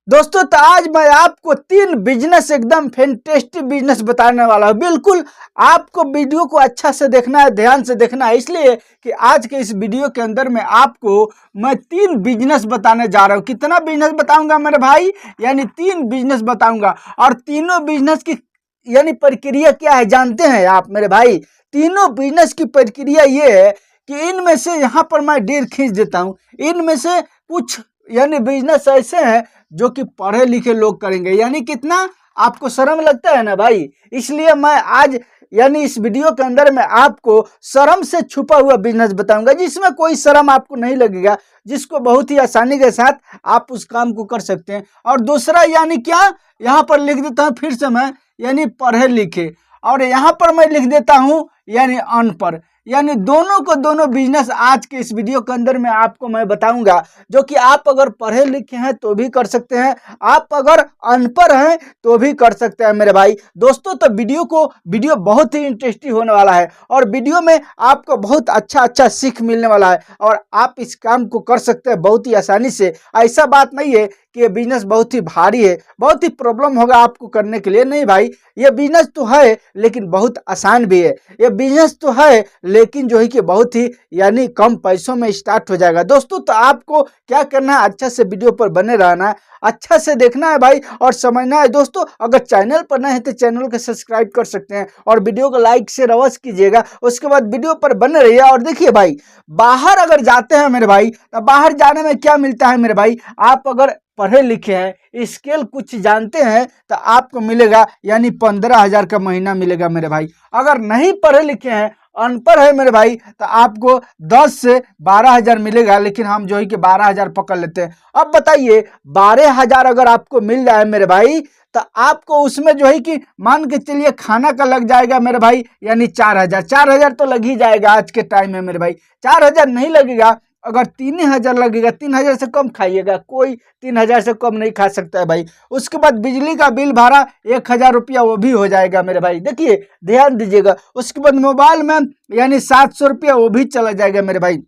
दोस्तों तो आज मैं आपको 3 बिजनेस एकदम फैंटास्टिक बिजनेस बताने वाला हूँ। बिल्कुल आपको वीडियो को अच्छा से देखना है, ध्यान से देखना है, इसलिए कि आज के इस वीडियो के अंदर में आपको मैं 3 बिजनेस बताने जा रहा हूँ। कितना बिजनेस बताऊंगा मेरे भाई? यानी 3 बिजनेस बताऊंगा। और तीनों बिजनेस की यानी प्रक्रिया क्या है जानते हैं आप मेरे भाई? तीनों बिजनेस की प्रक्रिया ये है कि इनमें से यहाँ पर मैं डेढ़ खींच देता हूँ। इनमें से कुछ यानी बिजनेस ऐसे हैं जो कि पढ़े लिखे लोग करेंगे। यानी कितना आपको शर्म लगता है ना भाई, इसलिए मैं आज यानी इस वीडियो के अंदर में आपको शर्म से छुपा हुआ बिजनेस बताऊंगा, जिसमें कोई शर्म आपको नहीं लगेगा, जिसको बहुत ही आसानी के साथ आप उस काम को कर सकते हैं। और दूसरा यानी क्या, यहाँ पर लिख देता हूँ फिर से मैं, यानी पढ़े लिखे, और यहाँ पर मैं लिख देता हूँ यानी अनपढ़। यानी दोनों को दोनों बिजनेस आज के इस वीडियो के अंदर में आपको मैं बताऊंगा, जो कि आप अगर पढ़े लिखे हैं तो भी कर सकते हैं, आप अगर अनपढ़ हैं तो भी कर सकते हैं मेरे भाई। दोस्तों तो वीडियो बहुत ही इंटरेस्टिंग होने वाला है, और वीडियो में आपको बहुत अच्छा सीख मिलने वाला है, और आप इस काम को कर सकते हैं बहुत ही आसानी से। ऐसा बात नहीं है कि ये बिजनेस बहुत ही भारी है, बहुत ही प्रॉब्लम होगा आपको करने के लिए। नहीं भाई, ये बिजनेस तो है लेकिन बहुत आसान भी है। ये बिजनेस तो है लेकिन जो है कि बहुत ही यानी कम पैसों में स्टार्ट हो जाएगा। दोस्तों तो आपको क्या करना है, अच्छा से वीडियो पर बने रहना है, अच्छा से देखना है भाई, और समझना है। दोस्तों अगर चैनल पर नए हैं तो चैनल को सब्सक्राइब कर सकते हैं, और वीडियो को लाइक से अवश्य कीजिएगा। उसके बाद वीडियो पर बने रहिए। और देखिए भाई, बाहर अगर जाते हैं मेरे भाई तो बाहर जाने में क्या मिलता है मेरे भाई, आप अगर पढ़े लिखे हैं, स्केल कुछ जानते हैं, तो आपको मिलेगा यानी 15,000 का महीना मिलेगा मेरे भाई। अगर नहीं पढ़े लिखे हैं, अनपढ़ है मेरे भाई, तो आपको 10 से 12,000 मिलेगा, लेकिन हम जो है कि 12,000 पकड़ लेते हैं। अब बताइए 12,000 अगर आपको मिल जाए मेरे भाई, तो आपको उसमें जो है कि मान के चलिए खाना का लग जाएगा मेरे भाई यानी 4,000 तो लग ही जाएगा आज के टाइम में मेरे भाई। 4,000 नहीं लगेगा, अगर 3,000 लगेगा, 3,000 से कम खाइएगा, कोई 3,000 से कम नहीं खा सकता है भाई। उसके बाद बिजली का बिल भाड़ा 1,000 रुपया वो भी हो जाएगा मेरे भाई, देखिए ध्यान दीजिएगा। उसके बाद मोबाइल में यानी 700 रुपया वो भी चला जाएगा मेरे भाई।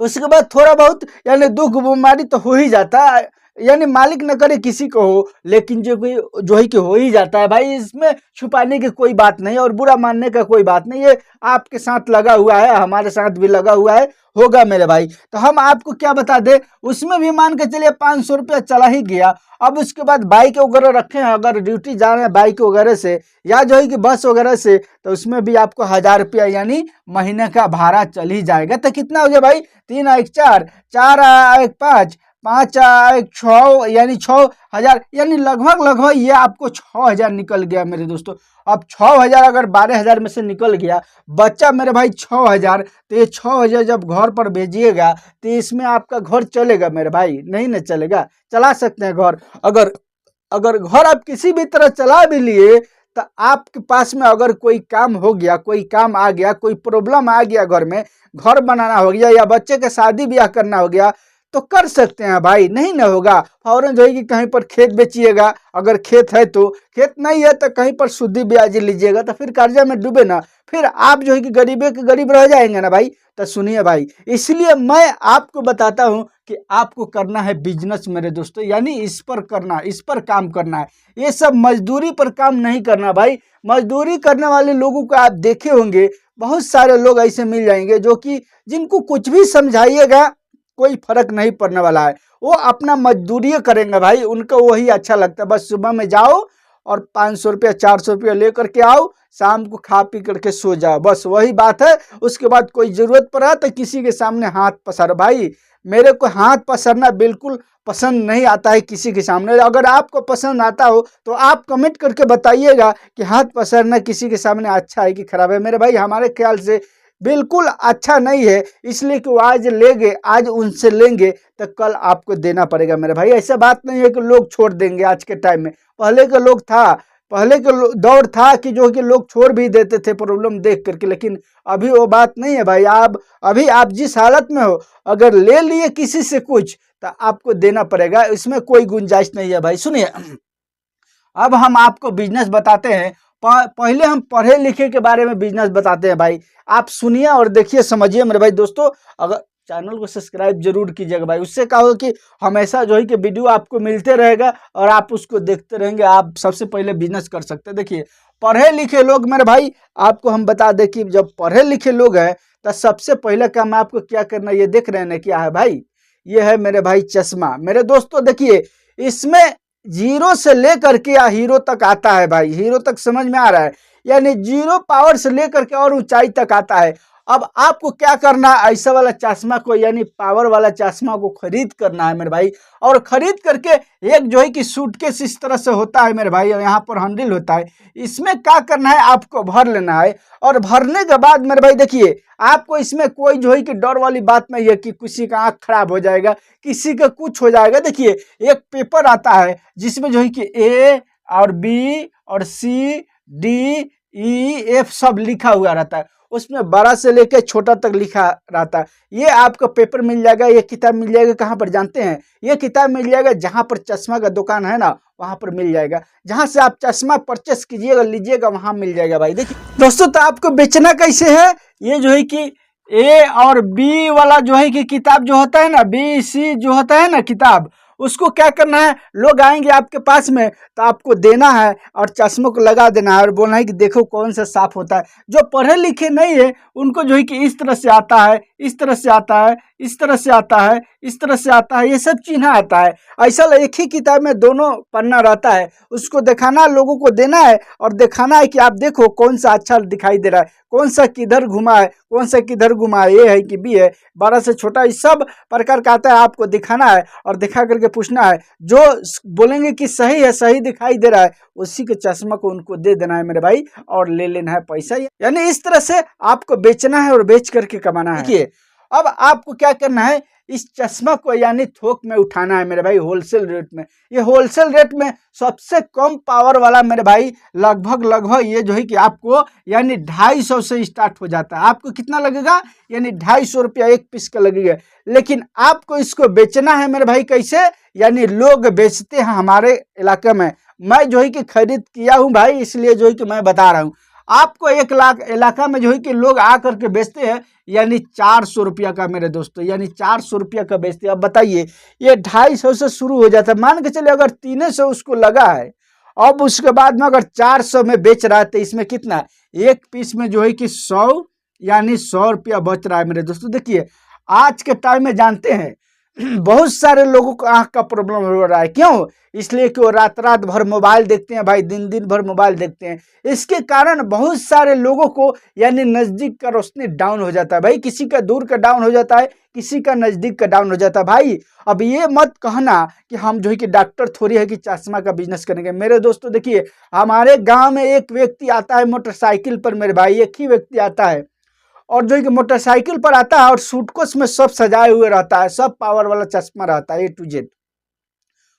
उसके बाद थोड़ा बहुत यानी दुख बीमारी तो हो ही जाता है, यानी मालिक न करे किसी को हो, लेकिन जो है कि हो ही जाता है भाई। इसमें छुपाने की कोई बात नहीं और बुरा मानने का कोई बात नहीं, ये आपके साथ लगा हुआ है, हमारे साथ भी लगा हुआ है, होगा मेरे भाई। तो हम आपको क्या बता दें, उसमें भी मान के चलिए 500 रुपया चला ही गया। अब उसके बाद बाइक वगैरह रखे हैं, अगर ड्यूटी जा रहे हैं बाइक वगैरह से या जो है कि बस वगैरह से, तो उसमें भी आपको 1,000 रुपया यानी महीने का भाड़ा चल ही जाएगा। तो कितना हो गया भाई, 3 1 4, 4 1 5, 5 1 6 यानी 6,000, यानी लगभग ये आपको 6,000 निकल गया मेरे दोस्तों। अब 6,000 अगर 12,000 में से निकल गया, बच्चा मेरे भाई 6,000, तो ये 6,000 जब घर पर भेजिएगा तो इसमें आपका घर चलेगा मेरे भाई? नहीं ना चलेगा। चला सकते हैं घर, अगर अगर घर आप किसी भी तरह चला भी लिए, तो आपके पास में अगर कोई काम हो गया, कोई काम आ गया, कोई प्रॉब्लम आ गया घर में, घर बनाना हो गया या बच्चे के शादी ब्याह करना हो गया, तो कर सकते हैं भाई, नहीं ना होगा। फौरन जो है कि कहीं पर खेत बेचिएगा, अगर खेत है तो, खेत नहीं है तो कहीं पर शुद्ध ब्याज लीजिएगा, तो फिर कर्जा में डूबे ना, फिर आप जो है कि गरीबे के गरीब रह जाएंगे ना भाई। तो सुनिए भाई, इसलिए मैं आपको बताता हूं कि आपको करना है बिजनेस मेरे दोस्तों, यानी इस पर करना, इस पर काम करना है। ये सब मजदूरी पर काम नहीं करना भाई। मजदूरी करने वाले लोगों को आप देखे होंगे, बहुत सारे लोग ऐसे मिल जाएंगे जो कि जिनको कुछ भी समझाइएगा कोई फर्क नहीं पड़ने वाला है, वो अपना मजदूरी करेंगे भाई, उनको वही अच्छा लगता है। बस सुबह में जाओ और 500 रुपया 400 रुपया लेकर के आओ, शाम को खा पी करके सो जाओ, बस वही बात है। उसके बाद कोई जरूरत पड़ा तो किसी के सामने हाथ पसारो भाई। मेरे को हाथ पसरना बिल्कुल पसंद नहीं आता है किसी के सामने। अगर आपको पसंद आता हो तो आप कमेंट करके बताइएगा कि हाथ पसरना किसी के सामने अच्छा है कि खराब है। मेरे भाई हमारे ख्याल से बिल्कुल अच्छा नहीं है, इसलिए कि वो आज लेंगे, आज उनसे लेंगे तो कल आपको देना पड़ेगा मेरे भाई। ऐसा बात नहीं है कि लोग छोड़ देंगे आज के टाइम में। पहले के लोग था, पहले के दौर था कि जो कि लोग छोड़ भी देते थे प्रॉब्लम देख करके, लेकिन अभी वो बात नहीं है भाई। आप अभी आप जिस हालत में हो, अगर ले लिए किसी से कुछ तो आपको देना पड़ेगा, इसमें कोई गुंजाइश नहीं है भाई। सुनिए, अब हम आपको बिजनेस बताते हैं। पहले हम पढ़े लिखे के बारे में बिजनेस बताते हैं भाई। आप सुनिए और देखिए, समझिए मेरे भाई दोस्तों। अगर चैनल को सब्सक्राइब जरूर कीजिएगा भाई। उससे क्या होगा कि हमेशा जो है कि वीडियो आपको मिलते रहेगा और आप उसको देखते रहेंगे, आप सबसे पहले बिजनेस कर सकते हैं। देखिए पढ़े लिखे लोग मेरे भाई, आपको हम बता दें कि जब पढ़े लिखे लोग हैं तो सबसे पहले काम आपको क्या करना है, ये देख रहे हैं ना क्या है भाई, ये है मेरे भाई चश्मा। मेरे दोस्तों देखिए इसमें जीरो से लेकर के या हीरो तक आता है भाई, हीरो तक समझ में आ रहा है, यानी जीरो पावर से लेकर के और ऊंचाई तक आता है। अब आपको क्या करना है, ऐसा वाला चश्मा को यानी पावर वाला चश्मा को खरीद करना है मेरे भाई, और खरीद करके एक जो है कि सूटकेस इस तरह से होता है मेरे भाई, यहाँ पर हैंडल होता है, इसमें क्या करना है आपको भर लेना है। और भरने के बाद मेरे भाई देखिए आपको इसमें कोई जो है कि डर वाली बात नहीं है कि किसी का आँख खराब हो जाएगा, किसी का कुछ हो जाएगा। देखिए एक पेपर आता है जिसमें जो है कि ए और बी और सी डी ई एफ सब लिखा हुआ रहता है, उसमें बड़ा से लेकर छोटा तक लिखा रहता है। ये आपको पेपर मिल जाएगा, ये किताब मिल जाएगा कहाँ पर जानते हैं, ये किताब मिल जाएगा जहाँ पर चश्मा का दुकान है ना वहाँ पर मिल जाएगा, जहाँ से आप चश्मा परचेस कीजिएगा लीजिएगा वहाँ मिल जाएगा भाई। देखिए दोस्तों तो आपको बेचना कैसे है, ये जो है कि ए और बी वाला जो है कि किताब जो होता है ना, बी सी जो होता है ना किताब, उसको क्या करना है, लोग आएंगे आपके पास में तो आपको देना है और चश्मों को लगा देना है और बोलना है कि देखो कौन सा साफ होता है। जो पढ़े लिखे नहीं है उनको जो है कि इस तरह से आता है, इस तरह से आता है, इस तरह से आता है, इस तरह से आता है, ये सब चिन्ह आता है। ऐसा एक ही किताब में दोनों पन्ना रहता है, उसको दिखाना लोगों को देना है और दिखाना है कि आप देखो कौन सा अच्छा दिखाई दे रहा है, कौन सा किधर घुमा है, कौन सा किधर घुमा है, ये है कि बी है, बड़ा से छोटा, इस सब प्रकार का आता है, आपको दिखाना है और दिखा करके पूछना है, जो बोलेंगे कि सही है, सही दिखाई दे रहा है, उसी के चश्मा को उनको दे देना है मेरे भाई और ले लेना है पैसा। यानी इस तरह से आपको बेचना है और बेच करके कमाना है। देखिए अब आपको क्या करना है, इस चश्मा को यानी थोक में उठाना है मेरे भाई, होलसेल रेट में। ये होलसेल रेट में सबसे कम पावर वाला मेरे भाई लगभग ये जो है कि आपको यानी 250 से स्टार्ट हो जाता है। आपको कितना लगेगा, यानी 250 रुपया एक पीस का लगेगा। लेकिन आपको इसको बेचना है मेरे भाई कैसे, यानी लोग बेचते हैं हमारे इलाके में, मैं जो है कि खरीद किया हूँ भाई, इसलिए जो है कि मैं बता रहा हूँ आपको। 1 लाख इलाका में जो है कि लोग आ करके बेचते हैं यानी 400 रुपया का मेरे दोस्तों, यानी 400 रुपया का बेचते हैं। अब बताइए ये 250 से शुरू हो जाता है, मान के चले अगर 300 उसको लगा है, अब उसके बाद में अगर 400 में बेच रहा है तो इसमें कितना, एक पीस में जो है कि 100 यानी 100 रुपया बच रहा है मेरे दोस्तों। देखिए आज के टाइम में जानते हैं बहुत सारे लोगों को आंख का प्रॉब्लम हो रहा है, क्यों, इसलिए कि वो रात रात भर मोबाइल देखते हैं भाई, दिन दिन भर मोबाइल देखते हैं। इसके कारण बहुत सारे लोगों को यानी नज़दीक का रोशनी डाउन हो जाता है भाई, किसी का दूर का डाउन हो जाता है, किसी का नज़दीक का डाउन हो जाता है भाई। अब ये मत कहना कि हम जो है कि डॉक्टर थोड़ी है कि चश्मा का बिजनेस करेंगे। मेरे दोस्तों देखिए हमारे गाँव में एक व्यक्ति आता है मोटरसाइकिल पर मेरे भाई, एक ही व्यक्ति आता है और जो है कि मोटरसाइकिल पर आता है और सूटकेस में सब सजाए हुए रहता है, सब पावर वाला चश्मा रहता है A to Z।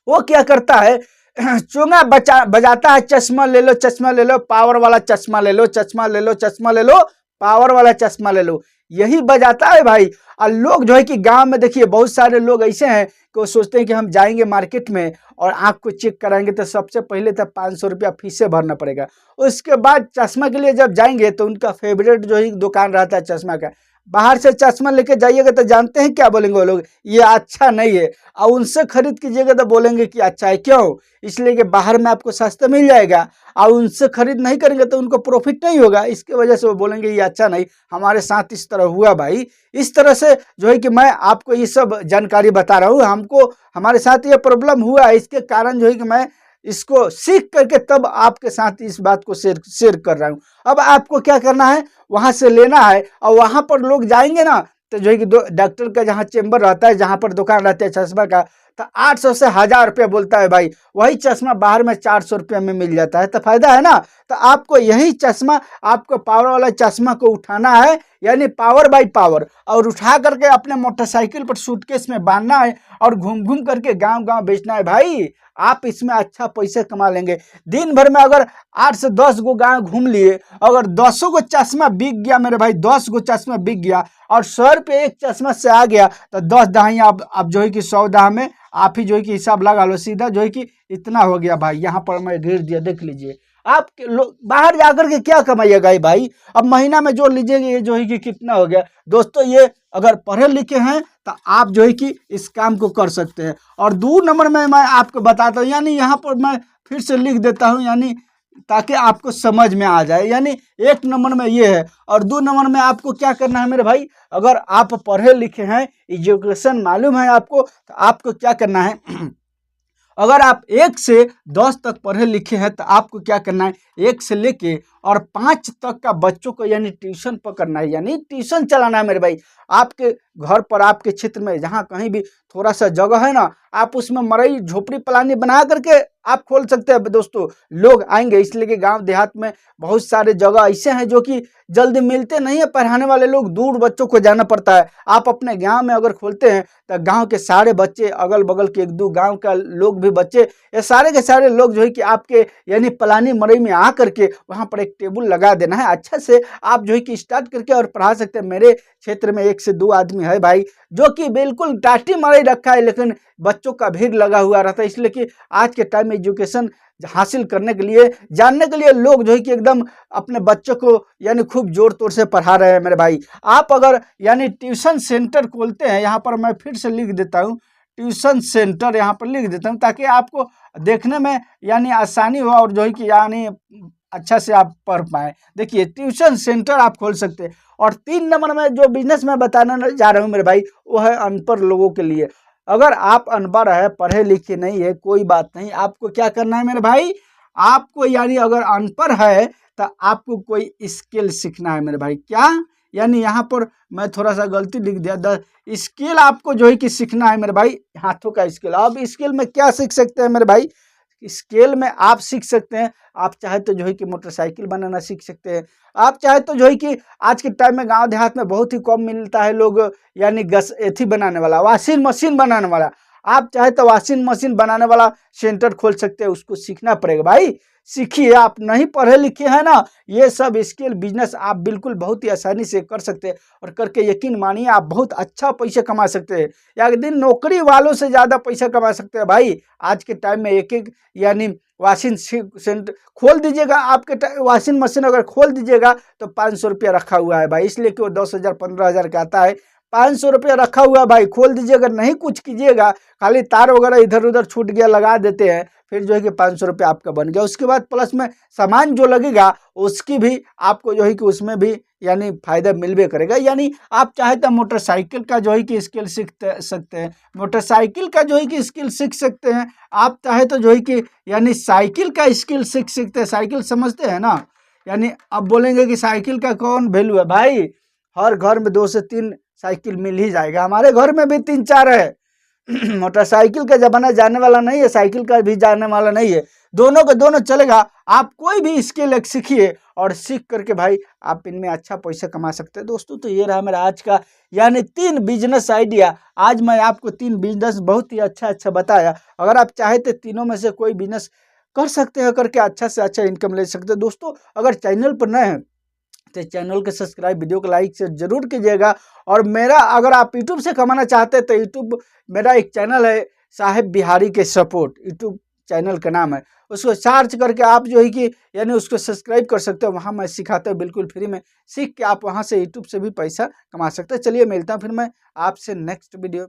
वो क्या करता है चोंगा बजाता है, चश्मा ले लो, चश्मा ले लो, पावर वाला चश्मा ले लो, चश्मा ले लो, चश्मा ले लो, पावर वाला चश्मा ले लो, यही बजाता है भाई। और लोग जो है कि गांव में देखिए बहुत सारे लोग ऐसे हैं कि वो सोचते हैं कि हम जाएंगे मार्केट में और आँख को चेक कराएंगे तो सबसे पहले तो 500 रुपया फीस से भरना पड़ेगा। उसके बाद चश्मा के लिए जब जाएंगे तो उनका फेवरेट जो है दुकान रहता है चश्मा का, बाहर से चश्मा लेके जाइएगा तो जानते हैं क्या बोलेंगे वो लोग, ये अच्छा नहीं है, और उनसे खरीद कीजिएगा तो बोलेंगे कि अच्छा है। क्यों, इसलिए कि बाहर में आपको सस्ता मिल जाएगा और उनसे खरीद नहीं करेंगे तो उनको प्रॉफिट नहीं होगा, इसके वजह से वो बोलेंगे ये अच्छा नहीं। हमारे साथ इस तरह हुआ भाई, इस तरह से जो है कि मैं आपको ये सब जानकारी बता रहा हूँ, हमको हमारे साथ ये प्रॉब्लम हुआ है, इसके कारण जो है कि मैं इसको सीख करके तब आपके साथ इस बात को शेयर कर रहा हूँ। अब आपको क्या करना है, वहां से लेना है और वहां पर लोग जाएंगे ना तो जो है कि डॉक्टर का जहाँ चेम्बर रहता है, जहाँ पर दुकान रहती है चश्मा का, तो 800 से 1000 रुपया बोलता है भाई, वही चश्मा बाहर में 400 रुपया में मिल जाता है, तो फायदा है ना। तो आपको यही चश्मा, आपको पावर वाला चश्मा को उठाना है यानी पावर बाई पावर, और उठा करके अपने मोटरसाइकिल पर सूटकेस में बांधना है और घूम घूम करके गांव गांव बेचना है भाई। आप इसमें अच्छा पैसे कमा लेंगे। दिन भर में अगर 8 से 10 गो गांव घूम लिए, अगर 10 गो चश्मा बिक गया मेरे भाई, 10 गो चश्मा बिक गया और 100 रुपये एक चश्मा से आ गया तो 10 दहाई आप जो है कि 100 दहा में आप ही जो है कि हिसाब लगा लो, सीधा जो है कि इतना हो गया भाई। यहाँ पर मैं घेर दिया, देख लीजिए आप बाहर जाकर के क्या कमाइएगा ये भाई। अब महीना में जो लीजिएगा ये जो है कि कितना हो गया दोस्तों। ये अगर पढ़े लिखे हैं तो आप जो है कि इस काम को कर सकते हैं। और 2 नंबर में मैं आपको बताता हूँ, यानी यहाँ पर मैं फिर से लिख देता हूँ, यानी ताकि आपको समझ में आ जाए। यानी 1 नंबर में ये है, और 2 नंबर में आपको क्या करना है मेरे भाई। अगर आप पढ़े लिखे हैं, एजुकेशन मालूम है आपको, तो आपको क्या करना है अगर आप 1 से 10 तक पढ़े लिखे हैं तो आपको क्या करना है, 1 से लेके और 5 तक का बच्चों को यानी ट्यूशन पकड़ना है, यानी ट्यूशन चलाना है मेरे भाई। आपके घर पर, आपके क्षेत्र में जहाँ कहीं भी थोड़ा सा जगह है ना, आप उसमें मरई झोपड़ी प्लानी बना करके आप खोल सकते हैं दोस्तों। लोग आएंगे, इसलिए कि गांव देहात में बहुत सारे जगह ऐसे हैं जो कि जल्दी मिलते नहीं है पढ़ाने वाले लोग, दूर बच्चों को जाना पड़ता है। आप अपने गांव में अगर खोलते हैं तो गांव के सारे बच्चे, अगल बगल के 1-2 गांव का लोग भी बच्चे, ये सारे के सारे लोग जो है कि आपके यानी पलानी मरई में आ करके वहां पर एक टेबल लगा देना है, अच्छा से आप जो है कि स्टार्ट करके और पढ़ा सकते हैं। मेरे क्षेत्र में 1 से 2 आदमी है भाई जो कि बिल्कुल टाटी मरई रखा है, लेकिन बच्चों का भीड़ लगा हुआ रहता है, इसलिए कि आज के टाइम में एजुकेशन हासिल करने के लिए, जानने के लिए लोग जो है कि एकदम अपने बच्चों को यानी खूब जोर तोड़ से पढ़ा रहे हैं मेरे भाई। आप अगर यानी ट्यूशन सेंटर खोलते हैं, यहाँ पर मैं फिर से लिख देता हूँ, ट्यूशन सेंटर यहाँ पर लिख देता हूँ ताकि आपको देखने में यानी आसानी हो और जो है कि यानी अच्छा से आप पढ़ पाए। देखिए ट्यूशन सेंटर आप खोल सकते हैं। और 3 नंबर में जो बिजनेस मैं बताने जा रहा हूँ मेरे भाई, वो है अनपढ़ लोगों के लिए। अगर आप अनपढ़ है, पढ़े लिखे नहीं है, कोई बात नहीं, आपको क्या करना है मेरे भाई, आपको यानी अगर अनपढ़ है तो आपको कोई स्किल सीखना है मेरे भाई। क्या, यानी यहाँ पर मैं थोड़ा सा गलती लिख दिया, स्किल आपको जो है कि सीखना है मेरे भाई, हाथों का स्किल। अब स्किल में क्या सीख सकते हैं मेरे भाई, स्केल में आप सीख सकते हैं, आप चाहे तो जो है कि मोटरसाइकिल बनाना सीख सकते हैं। आप चाहे तो जो है कि आज के टाइम में गांव देहात में बहुत ही कम मिलता है लोग, यानी गस एथी बनाने वाला, वॉशिंग मशीन बनाने वाला। आप चाहे तो वॉशिंग मशीन बनाने वाला सेंटर खोल सकते हैं, उसको सीखना पड़ेगा भाई। सीखिए, आप नहीं पढ़े लिखे हैं ना, ये सब स्किल बिजनेस आप बिल्कुल बहुत ही आसानी से कर सकते हैं, और करके यकीन मानिए आप बहुत अच्छा पैसा कमा सकते हैं। या एक दिन नौकरी वालों से ज़्यादा पैसा कमा सकते हैं भाई। आज के टाइम में एक एक यानी वॉशिंग सेंटर खोल दीजिएगा, आपके वॉशिंग मशीन अगर खोल दीजिएगा तो 500 रुपया रखा हुआ है भाई, इसलिए कि वो 10,000 15,000 का आता है। 500 रुपया रखा हुआ है भाई, खोल दीजिएगा, नहीं कुछ कीजिएगा, खाली तार वगैरह इधर उधर छूट गया लगा देते हैं, फिर जो है कि 500 रुपया आपका बन गया। उसके बाद प्लस में सामान जो लगेगा उसकी भी आपको जो है कि उसमें भी यानी फायदा मिलबे करेगा। यानी आप चाहे तो मोटरसाइकिल का जो है कि स्किल सीख सकते हैं, मोटरसाइकिल का जो है कि स्किल सीख सकते हैं। आप चाहे तो जो है कि यानी साइकिल का स्किल सीख सकते हैं। साइकिल समझते हैं ना, यानी अब बोलेंगे कि साइकिल का कौन वैल्यू है भाई, हर घर में 2 से 3 साइकिल मिल ही जाएगा, हमारे घर में भी 3-4 है। मोटरसाइकिल का जमाना जाने वाला नहीं है, साइकिल का भी जाने वाला नहीं है, दोनों का दोनों चलेगा। आप कोई भी स्किल एक सीखिए और सीख करके भाई आप इनमें अच्छा पैसा कमा सकते हैं दोस्तों। तो ये रहा मेरा आज का यानी 3 बिजनेस आइडिया। आज मैं आपको 3 बिजनेस बहुत ही अच्छा बताया। अगर आप चाहे तो तीनों में से कोई बिजनेस कर सकते हैं, करके अच्छा से अच्छा इनकम ले सकते हैं दोस्तों। अगर चैनल पर नए हैं तो चैनल के सब्सक्राइब, वीडियो को लाइक से जरूर कीजिएगा। और मेरा अगर आप यूट्यूब से कमाना चाहते हैं तो यूट्यूब मेरा एक चैनल है, साहिब बिहारी के सपोर्ट, यूट्यूब चैनल का नाम है, उसको सर्च करके आप जो है कि यानी उसको सब्सक्राइब कर सकते हो। वहाँ मैं सिखाता हूँ बिल्कुल फ्री में, सीख के आप वहाँ से यूट्यूब से भी पैसा कमा सकते हैं। चलिए मिलता हूँ फिर मैं आपसे नेक्स्ट वीडियो।